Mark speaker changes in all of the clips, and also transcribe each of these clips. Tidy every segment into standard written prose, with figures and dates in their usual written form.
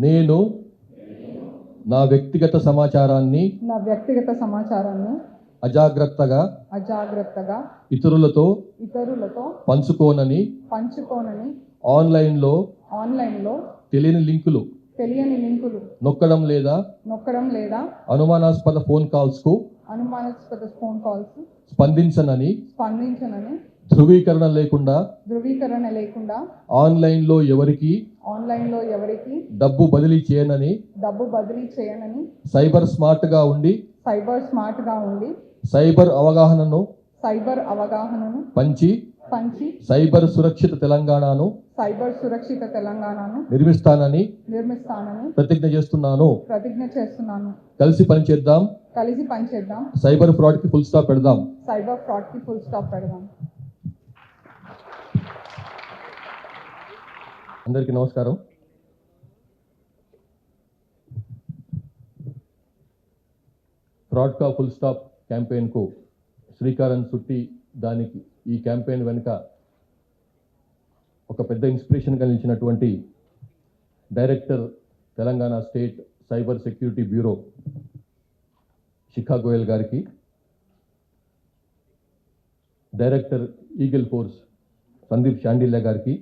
Speaker 1: నేను నా వ్యక్తిగత సమాచారాన్ని అజాగ్రత్తగా ఇతరులతో పంచుకోనని ఆన్లైన్లో తెలియని లింకులు నొక్కడం లేదా అనుమానాస్పద ఫోన్ కాల్స్ కు స్పందించనని ధృవీకరణ లేకుండా ఆన్లైన్లో ఎవరికి డబ్బు బదిలీ చేయనని సైబర్ స్మార్ట్ గా ఉండి సైబర్ అవగాహనను పంచి సైబర్ సురక్షిత తెలంగాణను నిర్మిస్తానని ప్రతిజ్ఞ చేస్తున్నాను. కలిసి పనిచేద్దాం. సైబర్ ఫ్రాడ్ కి ఫుల్ స్టాప్ పెడదాం. అందరికీ నమస్కారం. ఫ్రాడ్ కా ఫుల్ స్టాప్ క్యాంపెయిన్ కు శ్రీకారం చుట్టి దానికి ఈ క్యాంపెయిన్ వెనుక ఒక పెద్ద ఇన్స్పిరేషన్ కలిగించినటువంటి director Telangana state cyber security bureau Shikha Goyal గారికి, director eagle force Sandeep Shandilya గారికి,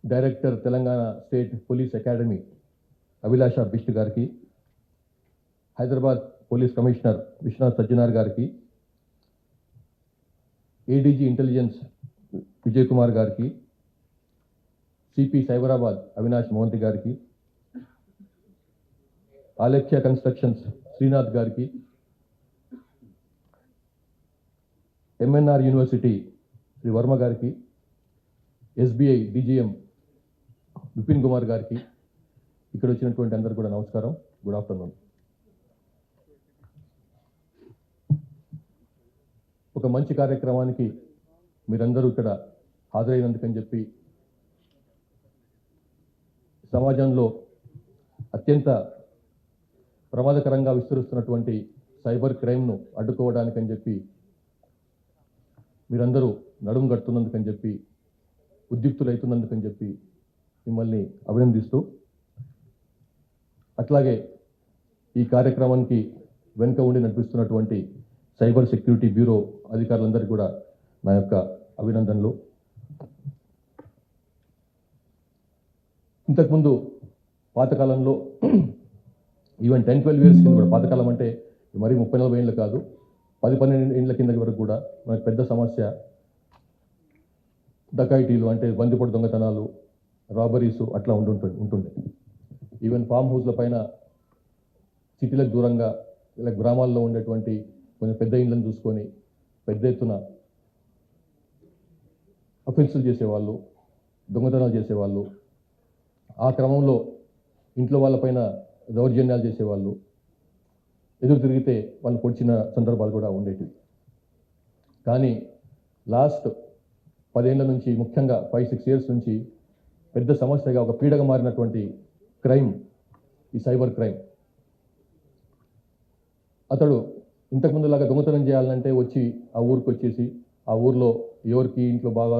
Speaker 1: director Telangana state police academy Abhilasha Bisht గారికి, హైదరాబాద్ పోలీస్ కమిషనర్ విశ్వనాథ్ సజ్జనార్ గారికి, ఏడీజీ ఇంటెలిజెన్స్ విజయ్ కుమార్ గారికి, సిపి సైబరాబాద్ అవినాష్ మోహంతి గారికి, ఆలక్ష్య కన్స్ట్రక్షన్స్ శ్రీనాథ్ గారికి, ఎంఎన్ఆర్ యూనివర్సిటీ శ్రీ వర్మ గారికి, ఎస్బీఐ డీజీఎం విపిన్ కుమార్ గారికి, ఇక్కడ వచ్చినటువంటి అందరు కూడా నమస్కారం. Good afternoon. ఒక మంచి కార్యక్రమానికి మీరందరూ ఇక్కడ హాజరైనందుకని చెప్పి సమాజంలో అత్యంత ప్రమాదకరంగా విస్తరిస్తున్నటువంటి సైబర్ క్రైమ్ను అడ్డుకోవడానికని చెప్పి మీరందరూ నడుం కడుతున్నందుకని చెప్పి, ఉద్యుక్తులవుతున్నందుకని చెప్పి మిమ్మల్ని అభినందిస్తూ, అట్లాగే ఈ కార్యక్రమానికి వెనుక ఉండి నడిపిస్తున్నటువంటి సైబర్ సెక్యూరిటీ బ్యూరో అధికారులందరికీ కూడా నా యొక్క అభినందనలు. ఇంతకుముందు పాతకాలంలో ఈవెన్ 10-12 years కింద కూడా, పాతకాలం అంటే మరీ 30-40 ఏళ్ళు కాదు, 10-12 ఏళ్ళ కింద వరకు కూడా మనకు పెద్ద సమస్య డకాయిటీలు, అంటే బందిపోటు దొంగతనాలు, రాబరీసు అట్లా ఉంటుండే. ఈవెన్ ఫామ్ హౌస్ల పైన సిటీలకు దూరంగా ఇలా గ్రామాల్లో ఉండేటువంటి కొంచెం పెద్ద ఇండ్లను చూసుకొని పెద్ద ఎత్తున అఫెన్సులు చేసేవాళ్ళు, దొంగతనాలు చేసేవాళ్ళు, ఆ క్రమంలో ఇంట్లో వాళ్ళపైన దౌర్జన్యాలు చేసేవాళ్ళు, ఎదురు తిరిగితే వాళ్ళు పొడిచిన సందర్భాలు కూడా ఉండేటివి. కానీ లాస్ట్ 10 ఏళ్ల నుంచి, ముఖ్యంగా 5-6 years నుంచి పెద్ద సమస్యగా, ఒక పీడగా మారినటువంటి క్రైమ్ ఈ సైబర్ క్రైమ్. అతడు ఇంతకుముందులాగా దొంగతనం చేయాలంటే వచ్చి ఆ ఊరికి వచ్చేసి, ఆ ఊర్లో ఎవరికి ఇంట్లో బాగా,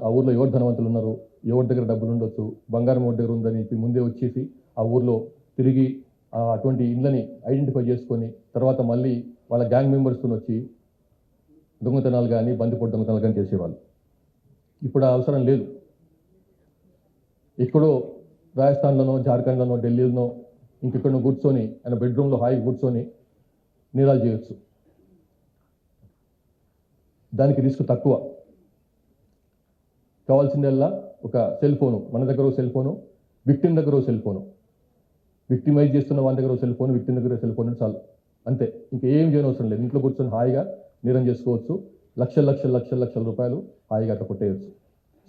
Speaker 1: ఆ ఊర్లో ఎవరు ధనవంతులు ఉన్నారు, ఎవరి దగ్గర డబ్బులు ఉండొచ్చు, బంగారం ఎవరి దగ్గర ఉందని చెప్పి ముందే వచ్చేసి ఆ ఊర్లో తిరిగి అటువంటి ఇళ్ళని ఐడెంటిఫై చేసుకొని తర్వాత మళ్ళీ వాళ్ళ గ్యాంగ్ మెంబర్స్తో వచ్చి దొంగతనాలు కానీ బందిపోటు దొంగతనాలు కానీ చేసేవాళ్ళు. ఇప్పుడు ఆ అవసరం లేదు. ఎక్కడో రాజస్థాన్లోనో, జార్ఖండ్లోనో, ఢిల్లీలోనో ఇంకెక్కడో కూర్చొని ఆయన బెడ్రూమ్లో హాయిగా కూర్చొని నేరాలు చేయొచ్చు. దానికి రిస్క్ తక్కువ. కావాల్సిందల్లా ఒక సెల్ ఫోను, మన దగ్గర సెల్ ఫోను, విక్టిమ్ దగ్గర సెల్ ఫోను, విక్టిమైజ్ చేస్తున్న వాళ్ళ దగ్గర సెల్ ఫోన్, విక్టిమ్ దగ్గర సెల్ ఫోన్ చాలు, అంతే. ఇంకా ఏం చేయనవసరం లేదు. ఇంట్లో కూర్చొని హాయిగా నేరం చేసుకోవచ్చు. లక్షల రూపాయలు హాయిగా అట్లా కొట్టేయచ్చు.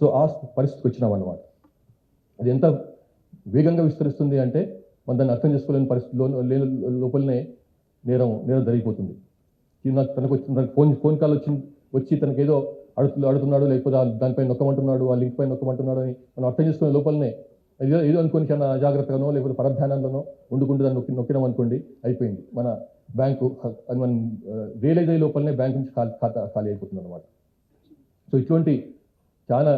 Speaker 1: సో ఆ పరిస్థితికి వచ్చినామన్నమాట. అది ఎంత వేగంగా విస్తరిస్తుంది అంటే మనం దాన్ని అర్థం చేసుకోలేని పరిస్థితిలో లోపలనే నేరం జరిగిపోతుంది. తనకు ఫోన్ కాల్ వచ్చి తనకు ఏదో అడుగుతున్నాడు, లేకపోతే దానిపై నొక్కమంటున్నాడు, ఆ లింక్ పై నొక్కమంటున్నాడు అని మనం అర్థం చేసుకునే లోపలనే ఏదో అనుకోని చాలా అజాగ్రత్తగానో లేకపోతే పరధ్యానంలోనో ఉండుకుంటూ దాన్ని నొక్కినాం అనుకోండి, అయిపోయింది. మన బ్యాంకు అది మనం రియలైజ్ అయ్యే లోపలనే బ్యాంక్ నుంచి ఖాళీ అయిపోతుంది అనమాట. సో ఇటువంటి చాలా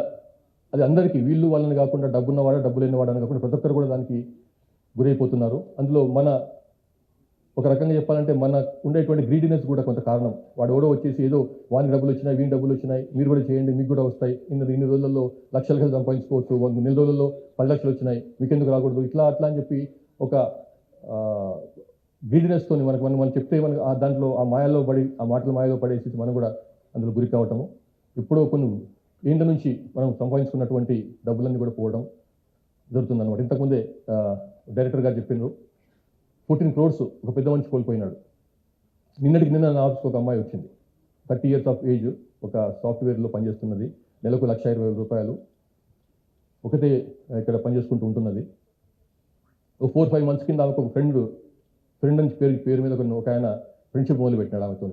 Speaker 1: అది అందరికీ వీళ్ళు వాళ్ళని కాకుండా డబ్బున్నవాడా డబ్బు లేనివాడా అని కాకుండా ప్రతి ఒక్కరు కూడా దానికి గురైపోతున్నారు. అందులో మన ఒక రకంగా చెప్పాలంటే మన ఉండేటువంటి గ్రీడినెస్ కూడా కొంత కారణం. వాడు ఎవడో వచ్చేసి ఏదో వానికి డబ్బులు వచ్చినాయి, వీని డబ్బులు వచ్చినాయి, మీరు కూడా చేయండి, మీకు కూడా వస్తాయి, ఇన్ని రోజుల్లో లక్షలు కలిసి సంపాదించుకోవచ్చు, నెల రోజుల్లో 10 లక్షలు వచ్చినాయి, మీకెందుకు రాకూడదు, ఇట్లా అట్లా అని చెప్పి ఒక గ్రీడినెస్తో మనం చెప్తే మనకు దాంట్లో ఆ మాయలో పడి ఆ మాటల మాయలో పడేసి మనం కూడా అందులో గురి కావటము, ఎప్పుడో కొన్ని ఏంట నుంచి మనం సంపాదించుకున్నటువంటి డబ్బులన్నీ కూడా పోవడం జరుగుతుందన్నమాట. ఇంతకుముందే డైరెక్టర్ గారు చెప్పిండ్రు 14 crores ఒక పెద్ద మనిషి కోల్పోయినాడు. నిన్న నా ఆఫీస్కి ఒక అమ్మాయి వచ్చింది, 30 years ఆఫ్ ఏజ్, ఒక సాఫ్ట్వేర్లో పనిచేస్తున్నది, నెలకు 1,20,000 ఒకటే ఇక్కడ పనిచేసుకుంటూ ఉంటున్నది. ఒక 4-5 months కింద ఆమెకు ఒక ఫ్రెండ్ అని పేరు మీద ఒక ఆయన ఫ్రెండ్షిప్ మొదలుపెట్టినాడు ఆమెతో.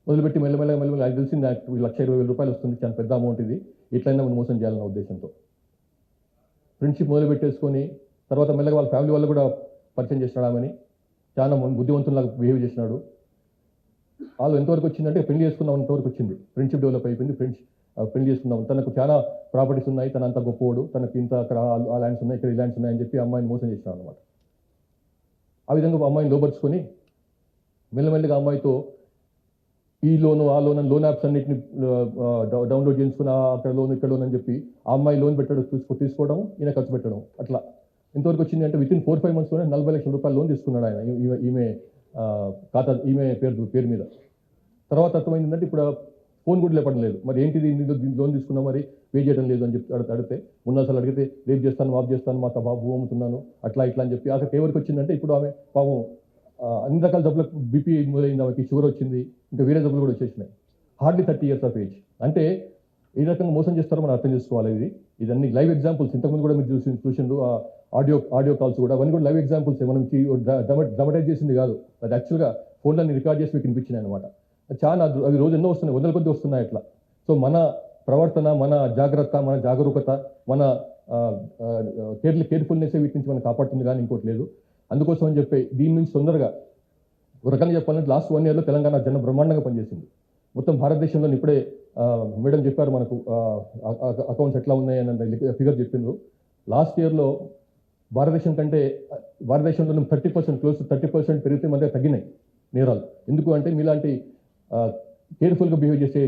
Speaker 1: మొదలుపెట్టి మెల్లమెల్లగా అది తెలిసింది, 1,20,000 వస్తుంది, చాలా పెద్ద అమౌంట్ ఇది, ఎట్లయినా మనం మోసం చేయాలన్న ఉద్దేశంతో ఫ్రెండ్షిప్ మొదలుపెట్టేసుకొని తర్వాత మెల్లగా వాళ్ళ ఫ్యామిలీ వాళ్ళు కూడా పరిచయం చేసినాడు ఆమెని, చాలా బుద్ధివంతులాగా బిహేవ్ చేసినాడు. వాళ్ళు ఎంతవరకు వచ్చిందంటే పెళ్లి చేసుకుందాం అంతవరకు వచ్చింది, ఫ్రెండ్షిప్ డెవలప్ అయిపోయింది, పెళ్లి చేసుకుందాం, తనకు చాలా ప్రాపర్టీస్ ఉన్నాయి, తన అంత గొప్పవాడు, తనకు ఇంత అక్కడ ఆ ల్యాండ్స్ ఉన్నాయి, ఇక్కడ ఈ ల్యాండ్స్ ఉన్నాయని చెప్పి అమ్మాయిని మోసం చేసినాడు అనమాట. ఆ విధంగా అమ్మాయిని లోపరుచుకొని మెల్లమెల్లగా అమ్మాయితో ఈ లోను ఆ లోన్ అని లోన్ యాప్స్ అన్నింటిని డౌన్లోడ్ చేసుకుని అక్కడ లోన్ ఇక్కడ లోన్ అని చెప్పి ఆ అమ్మాయి లోన్ పెట్టడం తీసుకోవడం, ఈయన ఖర్చు పెట్టడం, అట్లా ఎంతవరకు వచ్చింది అంటే వితిన్ 4-5 monthsలోనే 40 లక్షల రూపాయలు లోన్ తీసుకున్నాడు ఆయన ఈమె ఖాతా ఈమె పేరు మీద. తర్వాత అర్థమైందంటే ఇప్పుడు ఫోన్ కూడా లేపడం లేదు, మరి ఏంటిది లోన్ తీసుకున్నా మరి పే చేయడం లేదు అని చెప్పి అడిగితే, ఉన్నసార్లు అడిగితే రేపు చేస్తాను వాపు చేస్తాను, మాకు బాబు అమ్ముతున్నాను, అట్లా ఇట్లా అని చెప్పి అక్కడికి ఎవరికి వచ్చిందంటే ఇప్పుడు ఆమె పాపం అన్ని రకాల జబ్బులకు బీపీ మొదలైంది, ఆమెకి షుగర్ వచ్చింది, ఇంకా వేరే జబ్బులు కూడా వచ్చేసినాయి. Hardly 30 years of age. అంటే ఏ రకంగా మోసం చేస్తారో మనం అర్థం చేసుకోవాలి. ఇదన్నీ లైవ్ ఎగ్జాంపుల్స్, ఇంతకుముందు కూడా మీరు చూసిండు ఆడియో కాల్స్ కూడా, అవన్నీ కూడా లైవ్ ఎగ్జాంపుల్స్, మనం డ్రామటైజ్ చేసింది కాదు, అది యాక్చువల్గా ఫోన్లన్నీ రికార్డ్ చేసి మీకు వినిపించినాయి అనమాట. చాలా అవి రోజు ఎన్నో వస్తున్నాయి, 100 కొద్ది వస్తున్నాయి అట్లా. సో మన ప్రవర్తన, మన జాగ్రత్త, మన జాగరూకత, మన కేర్ఫుల్నెస్ వీటి నుంచి మనం కాపాడుతుంది కానీ ఇంకోటి లేదు. అందుకోసం అని చెప్పి దీని నుంచి తొందరగా ఒక రకంగా చెప్పాలంటే లాస్ట్ 1 yearలో తెలంగాణ జన బ్రహ్మాండంగా పనిచేసింది. మొత్తం భారతదేశంలో ఇప్పుడే మేడం చెప్పారు మనకు అకౌంట్స్ ఎట్లా ఉన్నాయని ఫిగర్ చెప్పిండ్రు. లాస్ట్ ఇయర్లో భారతదేశం కంటే భారతదేశంలో 30% క్లోజ్ టు 30% పెరిగితే మధ్య తగ్గినాయి నేరాలు. ఎందుకు అంటే మీలాంటి కేర్ఫుల్గా బిహేవ్ చేసే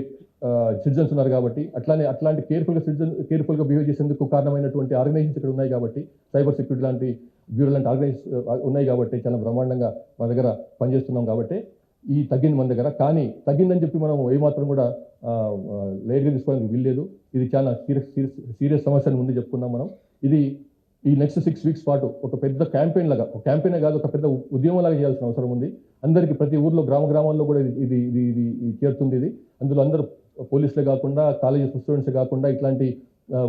Speaker 1: సిటిజన్స్ ఉన్నారు కాబట్టి, అట్లాంటి కేర్ఫుల్గా బిహేవ్ చేసేందుకు కారణమైనటువంటి ఆర్గనైజేషన్స్ ఇక్కడ ఉన్నాయి కాబట్టి, సైబర్ సెక్యూరిటీ లాంటి బ్యూరో లాంటి ఉన్నాయి కాబట్టి చాలా బ్రహ్మాండంగా మన దగ్గర పనిచేస్తున్నాం కాబట్టి ఈ తగ్గింది మన దగ్గర. కానీ తగ్గిందని చెప్పి మనం ఏమాత్రం కూడా లేట్గా తీసుకోవడానికి వీల్లేదు. ఇది చాలా సీరియస్ సమస్యను ముందు చెప్పుకున్నాం మనం. ఇది ఈ నెక్స్ట్ 6 weeks పాటు ఒక పెద్ద క్యాంపెయిన్ కాదు, ఒక పెద్ద ఉద్యమం లాగా చేయాల్సిన అవసరం ఉంది. అందరికీ ప్రతి ఊర్లో గ్రామాల్లో కూడా ఇది చేరుతుంది. అందులో అందరూ పోలీసులే కాకుండా, కాలేజీ స్టూడెంట్సే కాకుండా, ఇట్లాంటి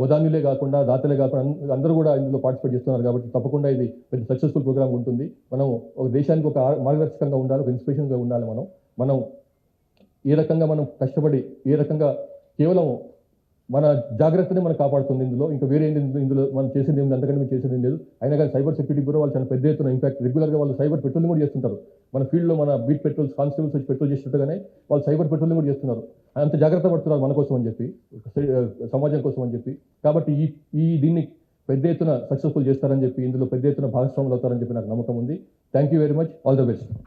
Speaker 1: వదాన్యులే కాకుండా, దాతలే కాకుండా అందరూ కూడా ఇందులో పార్టిసిపేట్ చేస్తున్నారు కాబట్టి తప్పకుండా ఇది పెద్ద సక్సెస్ఫుల్ ప్రోగ్రామ్ ఉంటుంది. మనం ఒక దేశానికి ఒక మార్గదర్శకంగా ఉండాలి, ఒక ఇన్స్పిరేషన్గా ఉండాలి. మనం ఏ రకంగా మనం కష్టపడి ఏ రకంగా కేవలం మన జాగ్రత్తనే మనం కాపాడుతుంది ఇందులో, ఇంకా వేరే ఇందులో మనం చేసేది ఏమి అంతకంటే మేము చేసేది లేదు. అయినా కానీ సైబర్ సెక్యూరిటీ బ్యూరో వాళ్ళు చాలా పెద్ద ఎత్తున ఇన్ఫాక్ట్ రెగ్యులర్గా వాళ్ళు సైబర్ పెట్రోలింగ్ కూడా చేస్తుంటారు. మన ఫీల్డ్లో మన బీట్ పెట్రోల్స్ కానిస్టేబుల్స్ వచ్చి పెట్రోల్ చేసినట్టుగానే వాళ్ళు సైబర్ పెట్రోలింగ్ కూడా చేస్తున్నారు. అంత జాగ్రత్త పడుతున్నారు మన కోసం అని చెప్పి, సమాజం కోసం అని చెప్పి. కాబట్టి దీన్ని పెద్ద ఎత్తున సక్సెస్ఫుల్ చేస్తారని చెప్పి, ఇందులో పెద్ద ఎత్తున భాగస్వాములు అవుతారని చెప్పి నాకు నమ్మకం ఉంది. Thank you very much. All the best.